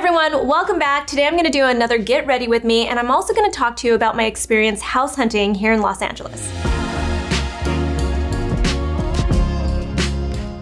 everyone, welcome back. Today I'm gonna do another Get Ready With Me, and I'm also gonna talk to you about my experience house hunting here in Los Angeles.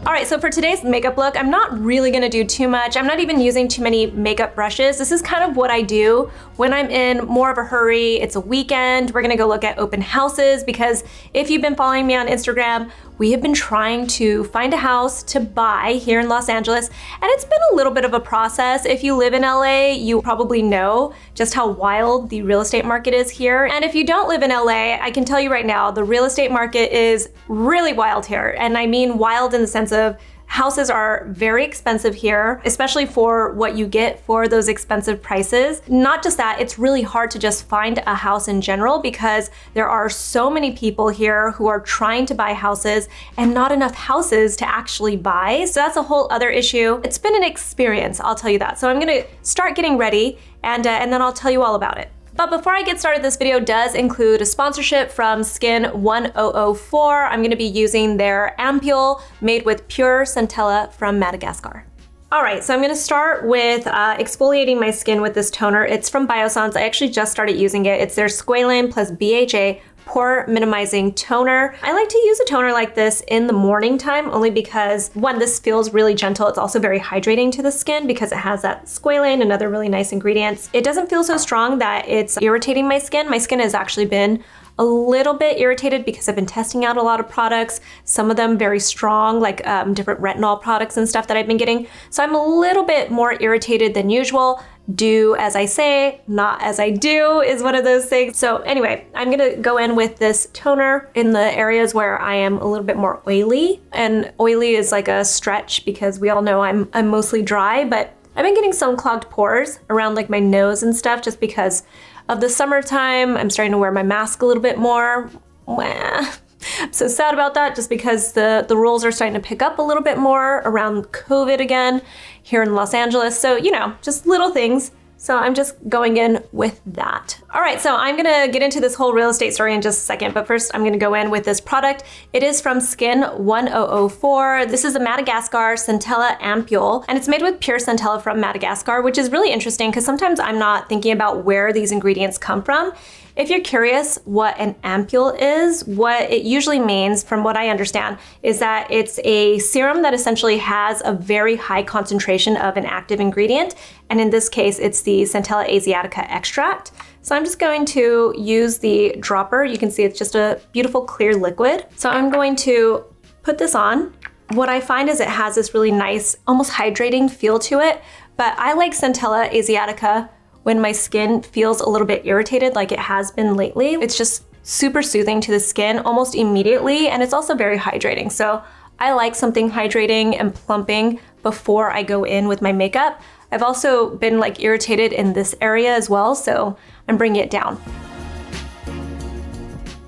All right, so for today's makeup look, I'm not really gonna do too much. I'm not even using too many makeup brushes. This is kind of what I do when I'm in more of a hurry. It's a weekend. We're gonna go look at open houses because if you've been following me on Instagram, we have been trying to find a house to buy here in Los Angeles, and it's been a little bit of a process. If you live in LA, you probably know just how wild the real estate market is here. And if you don't live in LA, I can tell you right now, the real estate market is really wild here. And I mean wild in the sense of houses are very expensive here, especially for what you get for those expensive prices. Not just that, it's really hard to just find a house in general because there are so many people here who are trying to buy houses and not enough houses to actually buy. So that's a whole other issue. It's been an experience, I'll tell you that. So I'm gonna start getting ready and then I'll tell you all about it. But before I get started, this video does include a sponsorship from Skin 1004. I'm gonna be using their ampule made with pure centella from Madagascar. All right, so I'm gonna start with exfoliating my skin with this toner. It's from Biossance. I actually just started using it. It's their Squalane plus BHA pore minimizing toner. I like to use a toner like this in the morning time only because one, this feels really gentle. It's also very hydrating to the skin because it has that squalane and other really nice ingredients. It doesn't feel so strong that it's irritating my skin. My skin has actually been a little bit irritated because I've been testing out a lot of products, some of them very strong, like different retinol products and stuff that I've been getting. So I'm a little bit more irritated than usual. Do as I say, not as I do is one of those things. So anyway, I'm gonna go in with this toner in the areas where I am a little bit more oily. And oily is like a stretch because we all know I'm mostly dry, but I've been getting some clogged pores around like my nose and stuff just because of the summertime. I'm starting to wear my mask a little bit more. I'm so sad about that just because the rules are starting to pick up a little bit more around COVID again here in Los Angeles. So, you know, just little things. So I'm just going in with that. All right, so I'm gonna get into this whole real estate story in just a second, but first I'm gonna go in with this product. It is from Skin 1004. This is a Madagascar Centella Ampule, and it's made with pure centella from Madagascar, which is really interesting because sometimes I'm not thinking about where these ingredients come from. If you're curious what an ampule is, what it usually means, from what I understand, is that it's a serum that essentially has a very high concentration of an active ingredient. And in this case, it's the Centella asiatica extract. So I'm just going to use the dropper. You can see it's just a beautiful clear liquid. So I'm going to put this on. What I find is it has this really nice, almost hydrating feel to it, but I like Centella asiatica when my skin feels a little bit irritated like it has been lately. It's just super soothing to the skin almost immediately, and it's also very hydrating. So I like something hydrating and plumping before I go in with my makeup. I've also been like irritated in this area as well, so I'm bringing it down.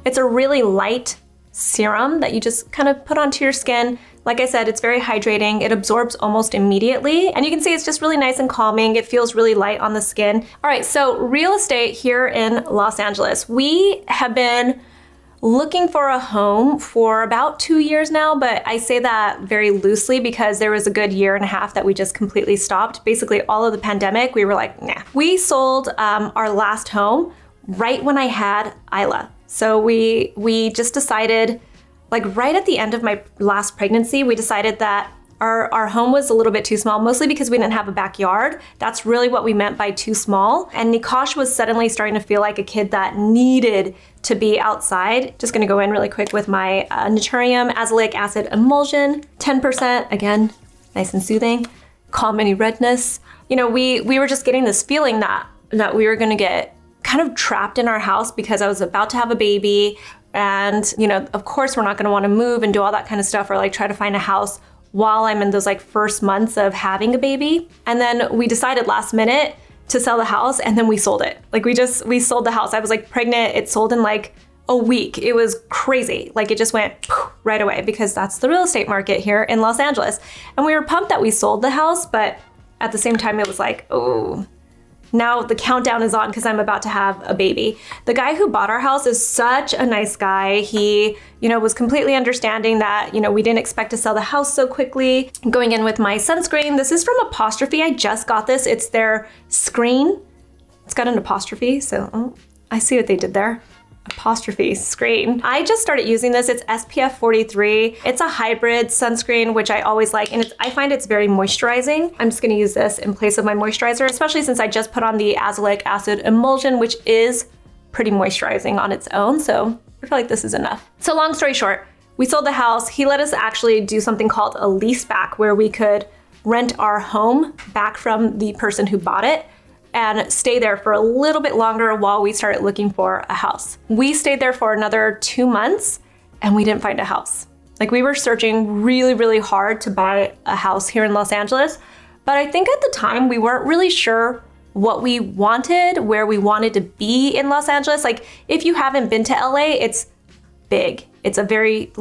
It's a really light serum that you just kind of put onto your skin. Like I said, it's very hydrating. It absorbs almost immediately. And you can see it's just really nice and calming. It feels really light on the skin. All right, so real estate here in Los Angeles. We have been looking for a home for about 2 years now, but I say that very loosely because there was a good year and a half that we just completely stopped. Basically all of the pandemic, we were like, nah. We sold our last home right when I had Isla. So we just decided, like right at the end of my last pregnancy, we decided that our home was a little bit too small, mostly because we didn't have a backyard. That's really what we meant by too small. And Nikosh was suddenly starting to feel like a kid that needed to be outside. Just gonna go in really quick with my Naturium Azelaic Acid Emulsion, 10%, again, nice and soothing, calm any redness. You know, we were just getting this feeling that we were gonna get kind of trapped in our house because I was about to have a baby. And, you know, of course we're not gonna wanna move and do all that kind of stuff or like try to find a house while I'm in those like first months of having a baby. And then we decided last minute to sell the house and then we sold it. Like we sold the house. I was like pregnant, it sold in like a week. It was crazy. Like it just went right away because that's the real estate market here in Los Angeles. And we were pumped that we sold the house, but at the same time it was like, oh, now the countdown is on because I'm about to have a baby. The guy who bought our house is such a nice guy. He, was completely understanding that, we didn't expect to sell the house so quickly. Going in with my sunscreen. This is from Apostrophe. I just got this. It's their screen. It's got an apostrophe, so I see what they did there. Apostrophe screen. I just started using this. It's SPF 43. It's a hybrid sunscreen, which I always like, and I find it's very moisturizing. I'm just gonna use this in place of my moisturizer, especially since I just put on the azelaic acid emulsion, which is pretty moisturizing on its own, so I feel like this is enough. So long story short, we sold the house. He let us actually do something called a lease back, where we could rent our home back from the person who bought it and stay there for a little bit longer while we started looking for a house. We stayed there for another 2 months and we didn't find a house. Like, we were searching really, really hard to buy a house here in Los Angeles, but I think at the time we weren't really sure what we wanted, where we wanted to be in Los Angeles. Like, if you haven't been to LA, it's big. It's a very,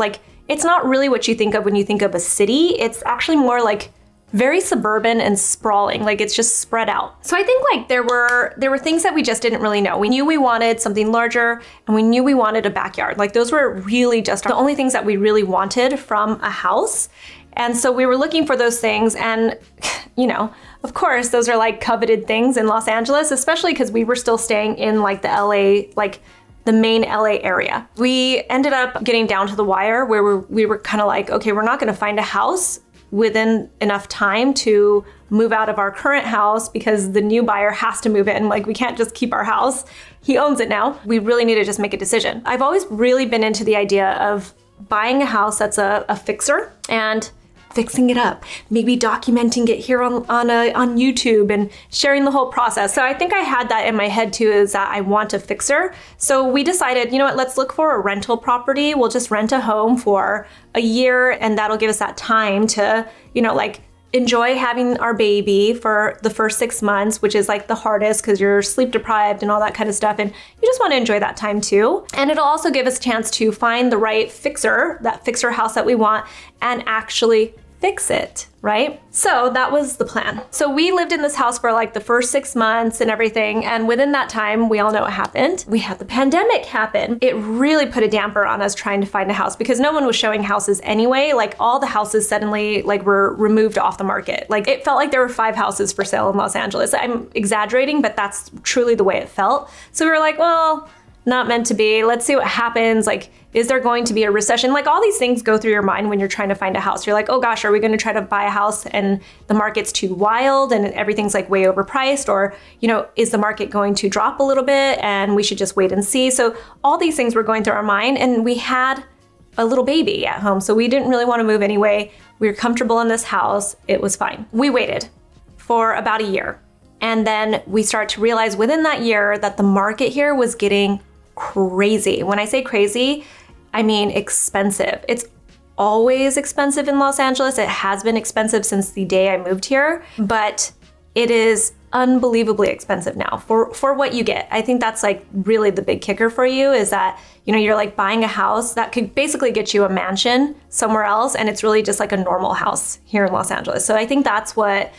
it's not really what you think of when you think of a city. It's actually more like very suburban and sprawling, like it's just spread out. So I think there were things that we just didn't really know. We knew we wanted something larger and we knew we wanted a backyard. Like, those were really just the only things that we really wanted from a house. And so we were looking for those things, and of course, those are like coveted things in Los Angeles, especially because we were still staying in like the LA, like the main LA area. We ended up getting down to the wire where we were kind of like, okay, we're not gonna find a house within enough time to move out of our current house because the new buyer has to move in. Like, we can't just keep our house. He owns it now. We really need to just make a decision. I've always really been into the idea of buying a house that's a fixer and fixing it up, maybe documenting it here on YouTube and sharing the whole process. So I think I had that in my head too, is that I want a fixer. So we decided, you know what, let's look for a rental property. We'll just rent a home for a year, and that'll give us that time to, enjoy having our baby for the first 6 months, which is like the hardest because you're sleep deprived and all that kind of stuff. And you just want to enjoy that time too. And it'll also give us a chance to find the right fixer, that fixer house that we want, and actually fix it, right? So that was the plan. So we lived in this house for like the first 6 months and everything. And within that time, we all know what happened. We had the pandemic happen. It really put a damper on us trying to find a house because no one was showing houses anyway. Like, all the houses suddenly were removed off the market. Like, it felt like there were 5 houses for sale in Los Angeles. I'm exaggerating, but that's truly the way it felt. So we were like, well, not meant to be. Let's see what happens. Like, is there going to be a recession? Like, all these things go through your mind when you're trying to find a house. You're like, oh gosh, are we going to try to buy a house and the market's too wild and everything's like way overpriced? Or, is the market going to drop a little bit and we should just wait and see? So all these things were going through our mind, and we had a little baby at home. So we didn't really want to move anyway. We were comfortable in this house. It was fine. We waited for about a year. And then we started to realize within that year that the market here was getting crazy. When I say crazy, I mean expensive. It's always expensive in Los Angeles. It has been expensive since the day I moved here, but it is unbelievably expensive now for what you get. I think that's like really the big kicker for you, is that, you're like buying a house that could basically get you a mansion somewhere else, and it's really just like a normal house here in Los Angeles. So I think that's what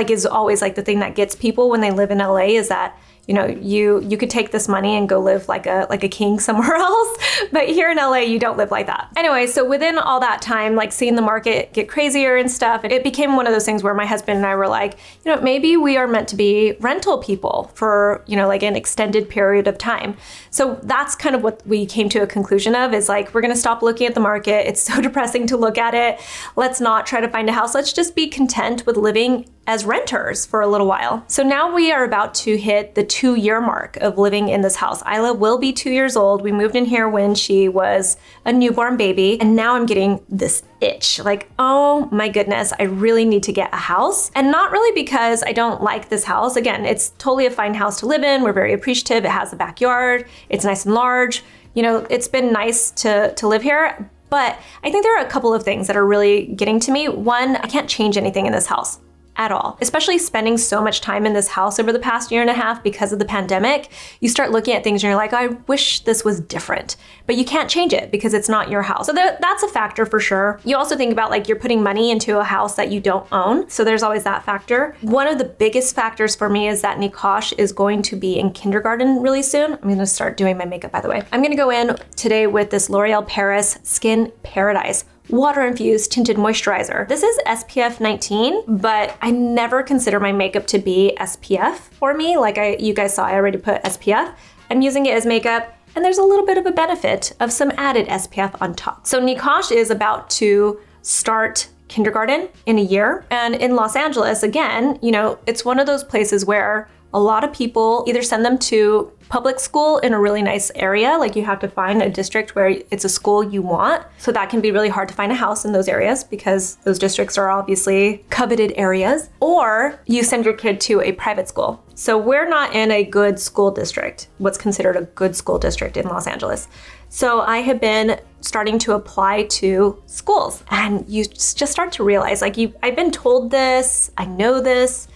is always like the thing that gets people when they live in LA, is that you could take this money and go live like a king somewhere else, but here in LA, you don't live like that. Anyway, so within all that time, like seeing the market get crazier and stuff, it became one of those things where my husband and I were like, maybe we are meant to be rental people for, like an extended period of time. So that's kind of what we came to a conclusion of, is like, we're gonna stop looking at the market. It's so depressing to look at it. Let's not try to find a house. Let's just be content with living as renters for a little while. So now we are about to hit the 2-year mark of living in this house. Isla will be 2 years old. We moved in here when she was a newborn baby, and now I'm getting this itch. Like, oh my goodness, I really need to get a house. And not really because I don't like this house. Again, it's totally a fine house to live in. We're very appreciative. It has a backyard. It's nice and large. It's been nice to live here. But I think there are a couple of things that are really getting to me. One, I can't change anything in this house. at all. Especially spending so much time in this house over the past year and a half because of the pandemic, you start looking at things and you're like, I wish this was different, but you can't change it because it's not your house. So that's a factor for sure. You also think about like you're putting money into a house that you don't own. So there's always that factor. One of the biggest factors for me is that Nikosh is going to be in kindergarten really soon. I'm gonna start doing my makeup, by the way. I'm gonna go in today with this L'Oreal Paris Skin Paradise water-infused tinted moisturizer. This is SPF 19, but I never consider my makeup to be SPF for me. Like you guys saw, I already put SPF. I'm using it as makeup, and there's a little bit of a benefit of some added SPF on top. So Nikosh is about to start kindergarten in a year. And in Los Angeles, again, you know, it's one of those places where a lot of people either send them to public school in a really nice area, like you have to find a district where it's a school you want. So that can be really hard to find a house in those areas because those districts are obviously coveted areas. Or you send your kid to a private school. So we're not in a good school district, what's considered a good school district in Los Angeles. So I have been starting to apply to schools, and you just start to realize, like I've been told this, I know this,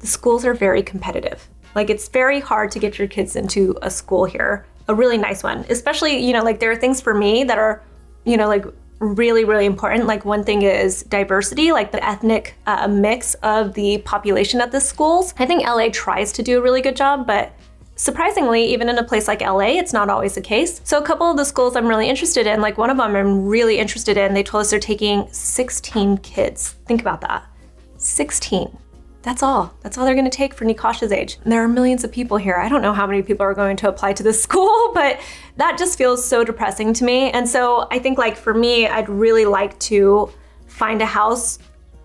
the schools are very competitive. Like it's very hard to get your kids into a school here, a really nice one, especially, you know, like there are things for me that are, you know, like really, really important. Like one thing is diversity, like the ethnic mix of the population at the schools. I think LA tries to do a really good job, but surprisingly, even in a place like LA, it's not always the case. So a couple of the schools I'm really interested in, like one of them I'm really interested in, they told us they're taking 16 kids. Think about that, 16. That's all they're gonna take for Nikosh's age. And there are millions of people here. I don't know how many people are going to apply to this school, but that just feels so depressing to me. And so I think like for me, I'd really like to find a house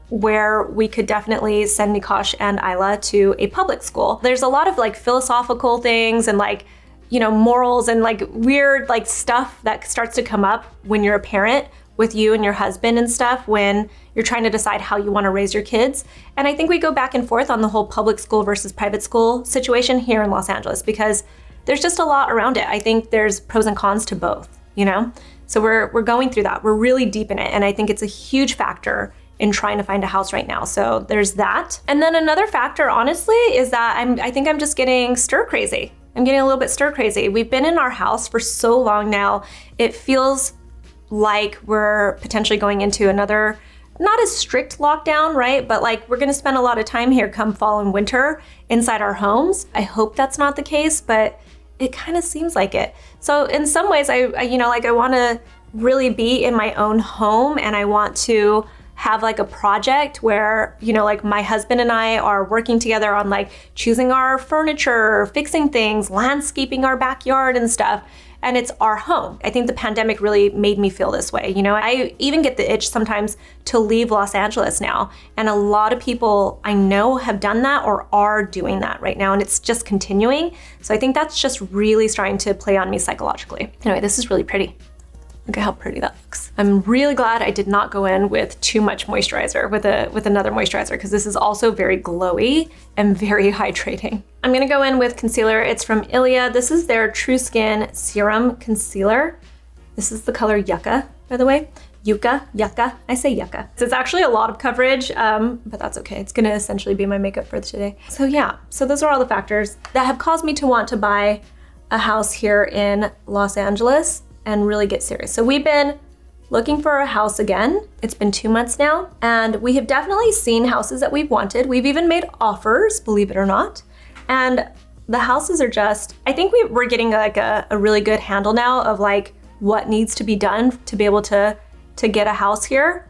where we could definitely send Nikosh and Isla to a public school. There's a lot of like philosophical things and like, you know, morals and like weird like stuff that starts to come up when you're a parent with you and your husband and stuff when you're trying to decide how you want to raise your kids. And I think we go back and forth on the whole public school versus private school situation here in Los Angeles because there's just a lot around it. I think there's pros and cons to both, you know? So we're going through that. We're really deep in it. And I think it's a huge factor in trying to find a house right now. So there's that. And then another factor, honestly, is that I think I'm just getting stir crazy. I'm getting a little bit stir crazy. We've been in our house for so long now. It feels like we're potentially going into another, not as strict lockdown, right? But like we're gonna spend a lot of time here come fall and winter inside our homes. I hope that's not the case, but it kind of seems like it. So in some ways, I wanna really be in my own home, and I want to have like a project where, you know, like my husband and I are working together on like choosing our furniture, fixing things, landscaping our backyard and stuff. And it's our home. I think the pandemic really made me feel this way. You know, I even get the itch sometimes to leave Los Angeles now. And a lot of people I know have done that or are doing that right now. And it's just continuing. So I think that's just really starting to play on me psychologically. Anyway, this is really pretty. Look at how pretty that looks. I'm really glad I did not go in with too much moisturizer, with another moisturizer, because this is also very glowy and very hydrating. I'm gonna go in with concealer. It's from Ilia. This is their True Skin Serum Concealer. This is the color Yucca, by the way. Yucca, I say yucca. So it's actually a lot of coverage, but that's okay. It's gonna essentially be my makeup for today. So yeah, so those are all the factors that have caused me to want to buy a house here in Los Angeles and really get serious. So we've been looking for a house again. It's been 2 months now, and we have definitely seen houses that we've wanted. We've even made offers, believe it or not. And the houses are just, I think we're getting like a really good handle now of like what needs to be done to be able to get a house here.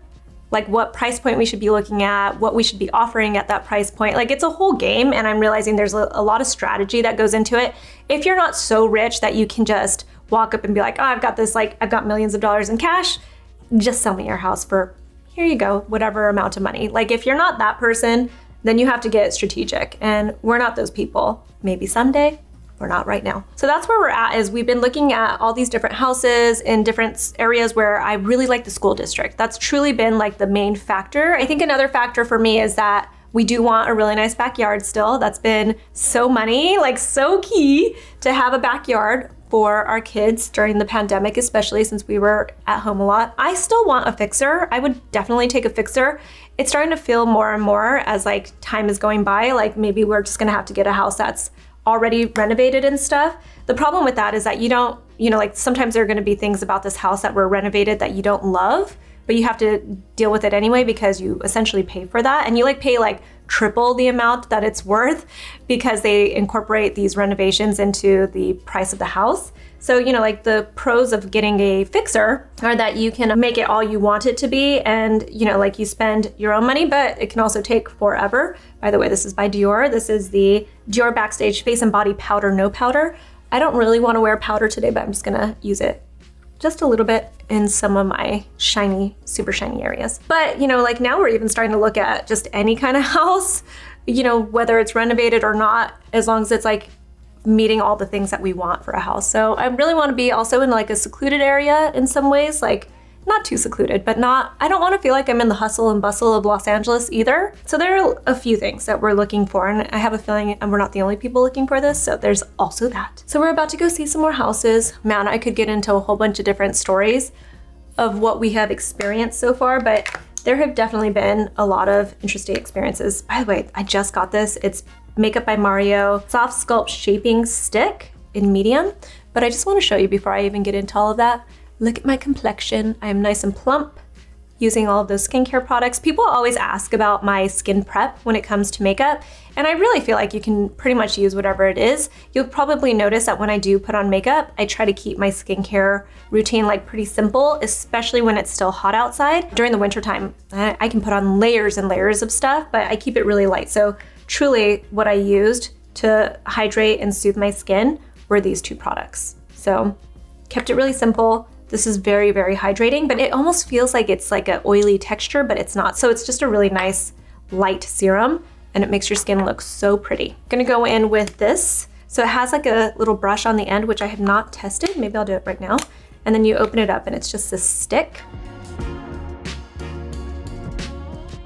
Like what price point we should be looking at, what we should be offering at that price point. Like it's a whole game, and I'm realizing there's a lot of strategy that goes into it. If you're not so rich that you can just walk up and be like, oh, I've got this, like I've got millions of dollars in cash, just sell me your house for, here you go, whatever amount of money. Like if you're not that person, then you have to get strategic, and we're not those people. Maybe someday, we're not right now. So that's where we're at, is we've been looking at all these different houses in different areas where I really like the school district. That's truly been like the main factor. I think another factor for me is that we do want a really nice backyard still. That's been so money, like so key to have a backyard for our kids during the pandemic, especially since we were at home a lot. I still want a fixer. I would definitely take a fixer it's starting to feel more and more as like time is going by, like maybe we're just gonna have to get a house that's already renovated and stuff. The problem with that is that you don't, like sometimes there are gonna be things about this house that were renovated that you don't love, but you have to deal with it anyway because you essentially pay for that, and you like pay like triple the amount that it's worth because they incorporate these renovations into the price of the house. So, like the pros of getting a fixer are that you can make it all you want it to be, and like you spend your own money, but it can also take forever. By the way, this is by Dior. This is the Dior Backstage Face and Body Powder No Powder. I don't really want to wear powder today, but I'm just gonna use it just a little bit in some of my shiny, super shiny areas. But, like now we're even starting to look at just any kind of house, whether it's renovated or not, as long as it's like meeting all the things that we want for a house. So I really want to be also in like a secluded area in some ways, like not too secluded, but I don't want to feel like I'm in the hustle and bustle of Los Angeles either. So there are a few things that we're looking for, and I have a feeling we're not the only people looking for this, so there's also that. So we're about to go see some more houses. Man, I could get into a whole bunch of different stories of what we have experienced so far, but there have definitely been a lot of interesting experiences. By the way, I just got this. It's Makeup by Mario Soft Sculpt Shaping Stick in medium, but I just want to show you before I even get into all of that. Look at my complexion. I am nice and plump using all of those skincare products. People always ask about my skin prep when it comes to makeup, and I really feel like you can pretty much use whatever it is. You'll probably notice that when I do put on makeup, I try to keep my skincare routine like pretty simple, especially when it's still hot outside. During the winter time, I can put on layers and layers of stuff, but I keep it really light. So truly what I used to hydrate and soothe my skin were these two products. So kept it really simple. This is very, very hydrating, but it almost feels like it's like an oily texture, but it's not. So it's just a really nice light serum, and it makes your skin look so pretty. I'm gonna go in with this. So it has like a little brush on the end, which I have not tested. Maybe I'll do it right now. And then you open it up and it's just this stick.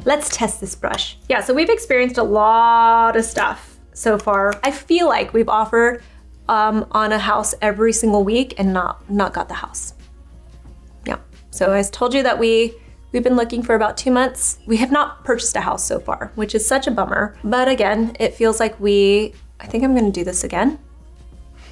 Let's test this brush. Yeah, so we've experienced a lot of stuff so far. I feel like we've offered on a house every single week and not got the house. Yeah, so I told you that we've been looking for about 2 months. We have not purchased a house so far, which is such a bummer. But again, it feels like I think I'm gonna do this again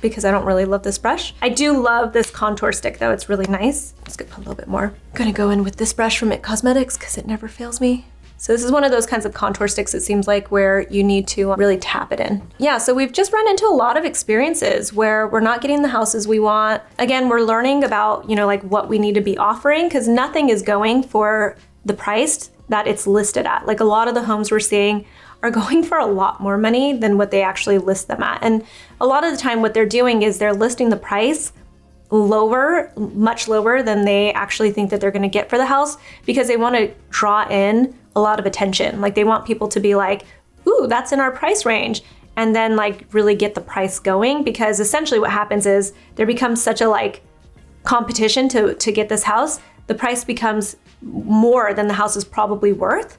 because I don't really love this brush. I do love this contour stick though, it's really nice. I'm just gonna put a little bit more. I'm gonna go in with this brush from IT Cosmetics because it never fails me. So this is one of those kinds of contour sticks, it seems like, where you need to really tap it in. Yeah, so we've just run into a lot of experiences where we're not getting the houses we want. Again, we're learning about, like what we need to be offering because nothing is going for the price that it's listed at. Like a lot of the homes we're seeing are going for a lot more money than what they actually list them at. And a lot of the time what they're doing is they're listing the price lower, much lower than they actually think that they're gonna get for the house because they wanna draw in a lot of attention. Like they want people to be like, ooh, that's in our price range. And then like really get the price going because essentially what happens is there becomes such a like competition to get this house. The price becomes more than the house is probably worth.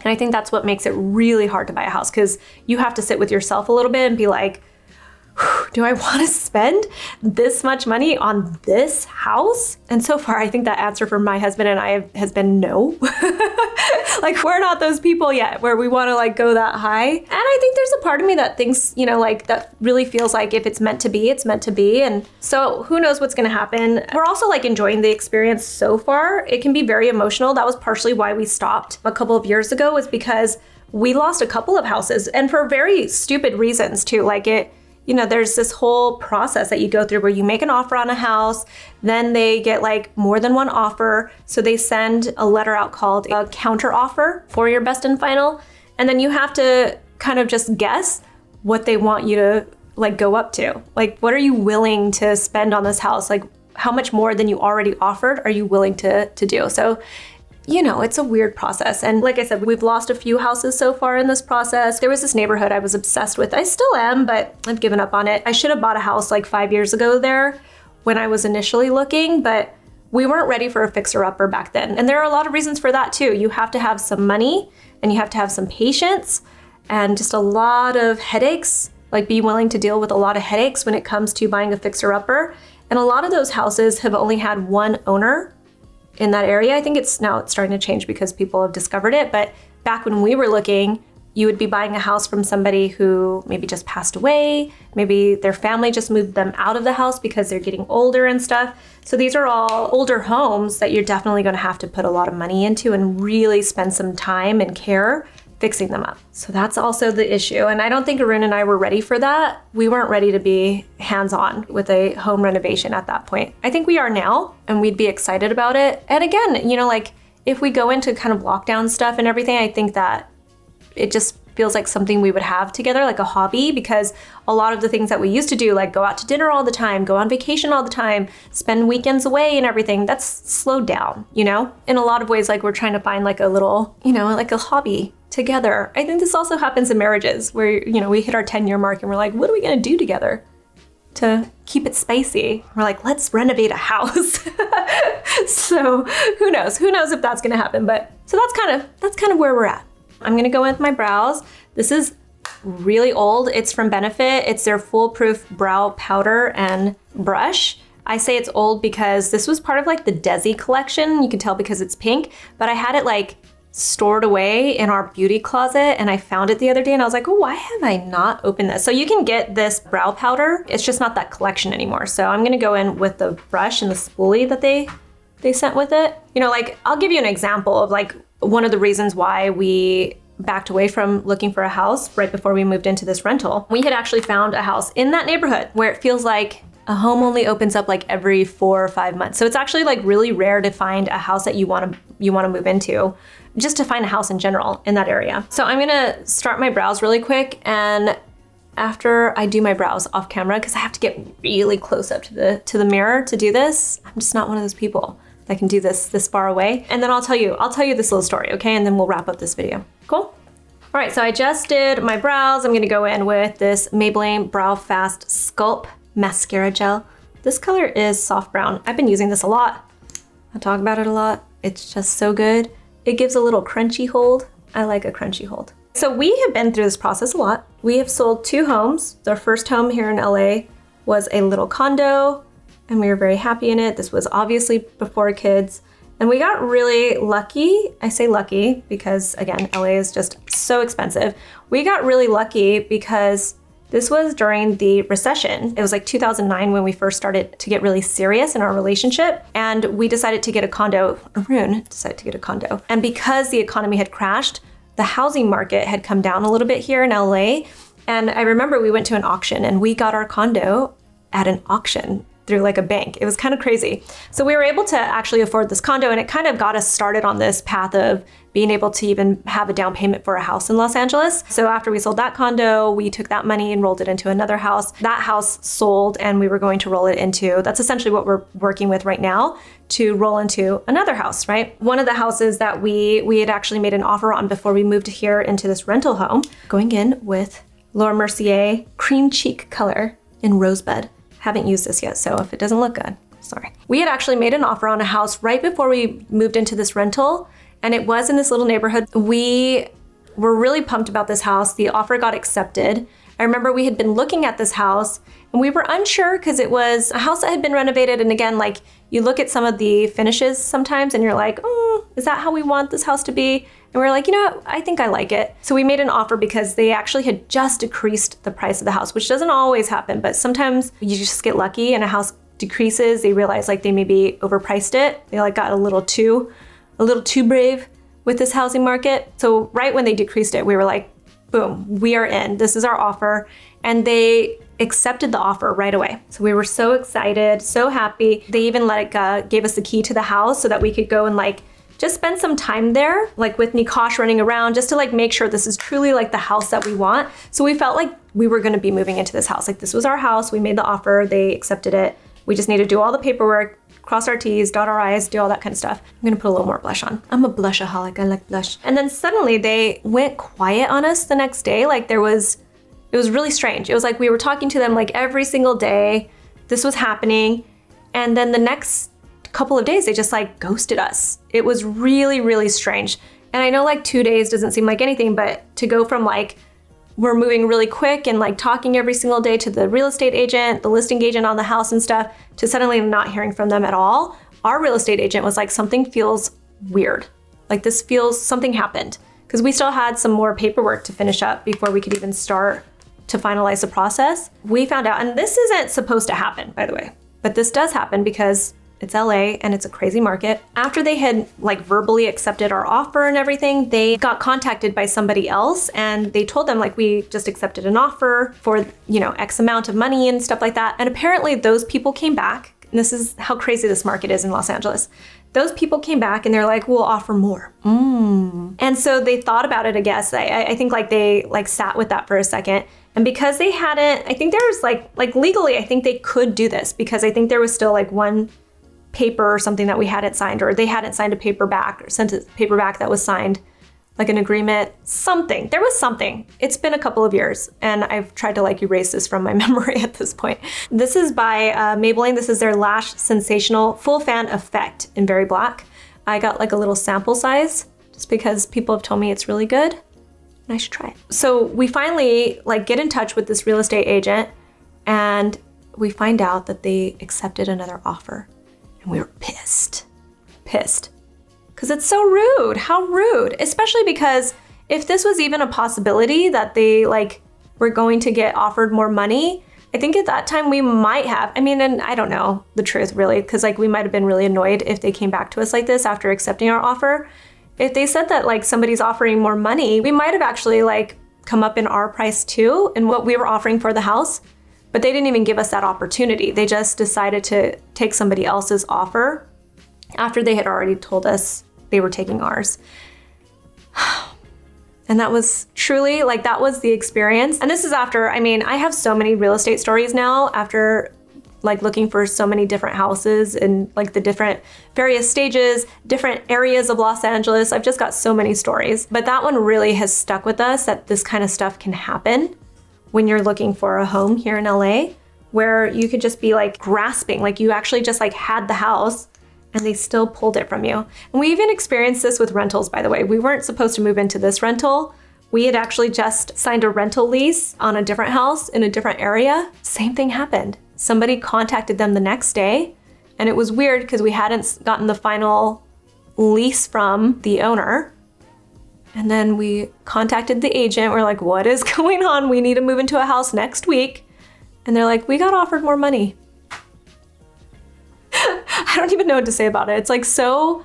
And I think that's what makes it really hard to buy a house because you have to sit with yourself a little bit and be like, do I want to spend this much money on this house? And so far, I think that answer from my husband and I has been no. Like we're not those people yet where we want to like go that high. And I think there's a part of me that thinks, like that really feels like if it's meant to be, it's meant to be. And so who knows what's going to happen. We're also like enjoying the experience so far. It can be very emotional. That was partially why we stopped a couple of years ago, was because we lost a couple of houses and for very stupid reasons too. Like there's this whole process that you go through where you make an offer on a house, then they get like more than one offer. So they send a letter out called a counter offer for your best and final. And then you have to kind of just guess what they want you to like go up to. Like, what are you willing to spend on this house? Like, how much more than you already offered are you willing to do? So it's a weird process. And like I said, we've lost a few houses so far in this process. There was this neighborhood I was obsessed with. I still am, but I've given up on it. I should have bought a house like 5 years ago there when I was initially looking, but we weren't ready for a fixer-upper back then. And there are a lot of reasons for that too. You have to have some money and you have to have some patience and just a lot of headaches, like be willing to deal with a lot of headaches when it comes to buying a fixer-upper. And a lot of those houses have only had one owner in that area. I think it's starting to change because people have discovered it. But back when we were looking, you would be buying a house from somebody who maybe just passed away. Maybe their family just moved them out of the house because they're getting older and stuff. So these are all older homes that you're definitely going to have to put a lot of money into and really spend some time and care fixing them up. So that's also the issue. And I don't think Arun and I were ready for that. We weren't ready to be hands-on with a home renovation at that point. I think we are now, and we'd be excited about it. And again, you know, like if we go into kind of lockdown stuff and everything, I think that it just feels like something we would have together, like a hobby, because a lot of the things that we used to do, like go out to dinner all the time, go on vacation all the time, spend weekends away and everything, that's slowed down, you know? In a lot of ways, like we're trying to find like a little, you know, like a hobby together. I think this also happens in marriages where, you know, we hit our 10-year mark and we're like, what are we gonna do together to keep it spicy? We're like, let's renovate a house. So who knows if that's gonna happen, but so that's kind of where we're at. I'm gonna go in with my brows. This is really old. It's from Benefit. It's their foolproof brow powder and brush. I say it's old because this was part of like the Desi collection. You can tell because it's pink, but I had it like stored away in our beauty closet and I found it the other day and I was like, oh, why have I not opened this? So you can get this brow powder. It's just not that collection anymore. So I'm gonna go in with the brush and the spoolie that they sent with it. You know, like I'll give you an example of like one of the reasons why we backed away from looking for a house right before we moved into this rental. We had actually found a house in that neighborhood where it feels like a home only opens up like every 4 or 5 months. So it's actually like really rare to find a house that you want to move into, just to find a house in general in that area. So I'm gonna start my brows really quick, and after I do my brows off camera, because I have to get really close up to the mirror to do this. I'm just not one of those people that can do this far away. And then I'll tell you this little story, okay? And then we'll wrap up this video. Cool? All right, so I just did my brows. I'm gonna go in with this Maybelline Brow Fast Sculpt Mascara Gel. This color is soft brown. I've been using this a lot. I talk about it a lot. It's just so good. It gives a little crunchy hold. I like a crunchy hold. So we have been through this process a lot. We have sold 2 homes. Our first home here in LA was a little condo, and we were very happy in it. This was obviously before kids. And we got really lucky. I say lucky because, again, LA is just so expensive. We got really lucky because this was during the recession. It was like 2009 when we first started to get really serious in our relationship. And we decided to get a condo. Arun decided to get a condo. And because the economy had crashed, the housing market had come down a little bit here in LA. And I remember we went to an auction and we got our condo at an auction through like a bank. It was kind of crazy. So we were able to actually afford this condo, and it kind of got us started on this path of being able to even have a down payment for a house in Los Angeles. So after we sold that condo, we took that money and rolled it into another house. That house sold and we were going to roll it into, that's essentially what we're working with right now, to roll into another house, right? One of the houses that we had actually made an offer on before we moved here into this rental home, going in with Laura Mercier cream cheek color in Rosebud. Haven't used this yet, so if it doesn't look good, sorry. We had actually made an offer on a house right before we moved into this rental, and it was in this little neighborhood. We were really pumped about this house. The offer got accepted. I remember we had been looking at this house and we were unsure because it was a house that had been renovated. And again, like you look at some of the finishes sometimes and you're like, oh, is that how we want this house to be? And we were like, you know what, I think I like it. So we made an offer because they actually had just decreased the price of the house, which doesn't always happen, but sometimes you just get lucky and a house decreases. They realize like they maybe overpriced it. They like got a little too brave with this housing market. So right when they decreased it, we were like, boom, we are in. This is our offer. And they accepted the offer right away. So we were so excited, so happy. They even gave us the key to the house so that we could go and like just spend some time there, like with Nikosh running around, just to like make sure this is truly like the house that we want. So we felt like we were gonna be moving into this house. Like this was our house, we made the offer, they accepted it. We just need to do all the paperwork, cross our T's, dot our I's, do all that kind of stuff. I'm gonna put a little more blush on. I'm a blushaholic, I like blush. And then suddenly they went quiet on us the next day. Like it was really strange. It was like we were talking to them like every single day. This was happening. And then the next couple of days, they just like ghosted us. It was really, really strange. And I know like 2 days doesn't seem like anything, but to go from like, we're moving really quick and like talking every single day to the real estate agent, the listing agent on the house and stuff, to suddenly not hearing from them at all our real estate agent was like, something feels weird. Like this feels, something happened. Because we still had some more paperwork to finish up before we could even start to finalize the process. We found out, and this isn't supposed to happen, by the way, but this does happen because it's LA and it's a crazy market. After they had like verbally accepted our offer and everything, they got contacted by somebody else and they told them like, we just accepted an offer for, you know, X amount of money and stuff like that. And apparently those people came back, and this is how crazy this market is in Los Angeles. Those people came back and they're like, we'll offer more. And so they thought about it, I guess. I think like they like sat with that for a second. And because they hadn't, I think there was like legally, I think they could do this because I think there was still like one paper or something that we hadn't signed, or they hadn't signed a paper back or sent a paper back that was signed, like an agreement, something. There was something. It's been a couple of years and I've tried to like erase this from my memory at this point. This is by Maybelline. This is their Lash Sensational Full Fan Effect in Very Black. I got like a little sample size just because people have told me it's really good and I should try it. So we finally like get in touch with this real estate agent and we find out that they accepted another offer and we were pissed. Because it's so rude. How rude. Especially because if this was even a possibility that they like were going to get offered more money, I think at that time we might have, I mean, and I don't know the truth really, because like we might have been really annoyed if they came back to us like this after accepting our offer. If they said that like somebody's offering more money, we might have actually like come up in our price too and what we were offering for the house, but they didn't even give us that opportunity. They just decided to take somebody else's offer after they had already told us they were taking ours. And that was truly, like, that was the experience. And this is after, I mean, I have so many real estate stories now after like looking for so many different houses in like the different various stages, different areas of Los Angeles. I've just got so many stories, but that one really has stuck with us, that this kind of stuff can happen when you're looking for a home here in LA, where you could just be like grasping, like you actually just like had the house and they still pulled it from you. And we even experienced this with rentals, by the way. We weren't supposed to move into this rental. We had actually just signed a rental lease on a different house in a different area. Same thing happened. Somebody contacted them the next day, and it was weird because we hadn't gotten the final lease from the owner. And then we contacted the agent. We're like, what is going on? We need to move into a house next week. And they're like, we got offered more money. I don't even know what to say about it. It's like so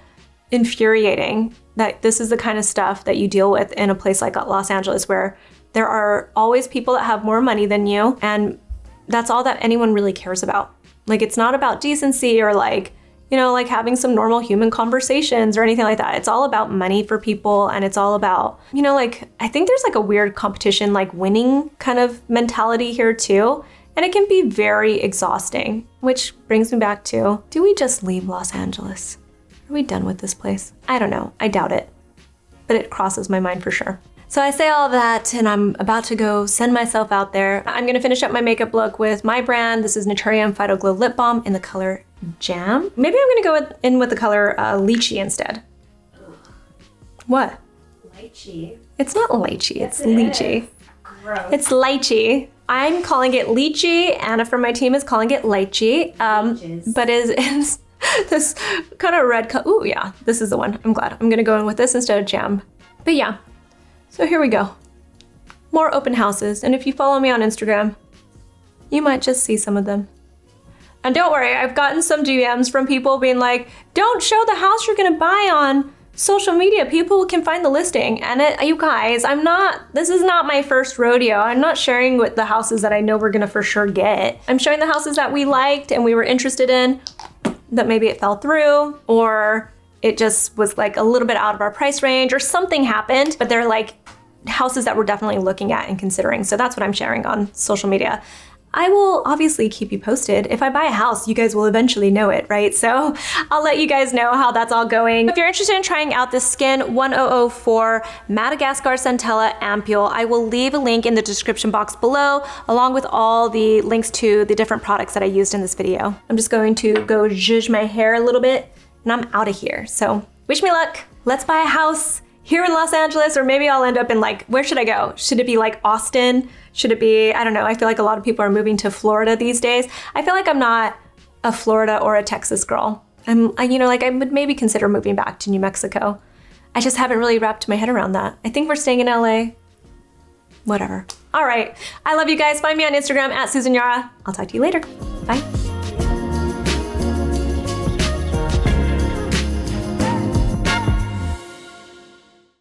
infuriating that this is the kind of stuff that you deal with in a place like Los Angeles, where there are always people that have more money than you, and that's all that anyone really cares about. Like, it's not about decency or like, you know, like having some normal human conversations or anything like that. It's all about money for people, and it's all about, you know, like, I think there's like a weird competition, like winning kind of mentality here too. And it can be very exhausting, which brings me back to, do we just leave Los Angeles? Are we done with this place? I don't know, I doubt it, but it crosses my mind for sure. So I say all that and I'm about to go send myself out there. I'm gonna finish up my makeup look with my brand. This is Naturium Phyto Glow Lip Balm in the color Jam. Maybe I'm gonna go in with the color Lychee instead. Ugh. What? Lychee. It's not lychee, Yes, it's lychee. Gross. It's lychee. I'm calling it lychee. Anna from my team is calling it lychee. But is this kind of red color. Ooh, yeah, this is the one. I'm glad. I'm gonna go in with this instead of Jam. But yeah, so here we go. More open houses. And if you follow me on Instagram, you might just see some of them. And don't worry, I've gotten some DMs from people being like, don't show the house you're gonna buy on social media. People can find the listing. And you guys, this is not my first rodeo. I'm not sharing with the houses that I know we're gonna for sure get. I'm showing the houses that we liked and we were interested in, that maybe it fell through, or it just was like a little bit out of our price range, or something happened, but they're like houses that we're definitely looking at and considering. So that's what I'm sharing on social media. I will obviously keep you posted. If I buy a house, you guys will eventually know it, right? So I'll let you guys know how that's all going. If you're interested in trying out this Skin 1004 Madagascar Centella Ampule, I will leave a link in the description box below, along with all the links to the different products that I used in this video. I'm just going to go zhuzh my hair a little bit, and I'm out of here. So wish me luck. Let's buy a house here in Los Angeles, or maybe I'll end up in like, where should I go? Should it be like Austin? Should it be, I don't know, I feel like a lot of people are moving to Florida these days. I feel like I'm not a Florida or a Texas girl. you know, like I would maybe consider moving back to New Mexico. I just haven't really wrapped my head around that. I think we're staying in LA. Whatever. All right. I love you guys. Find me on Instagram at Susan Yara. I'll talk to you later. Bye.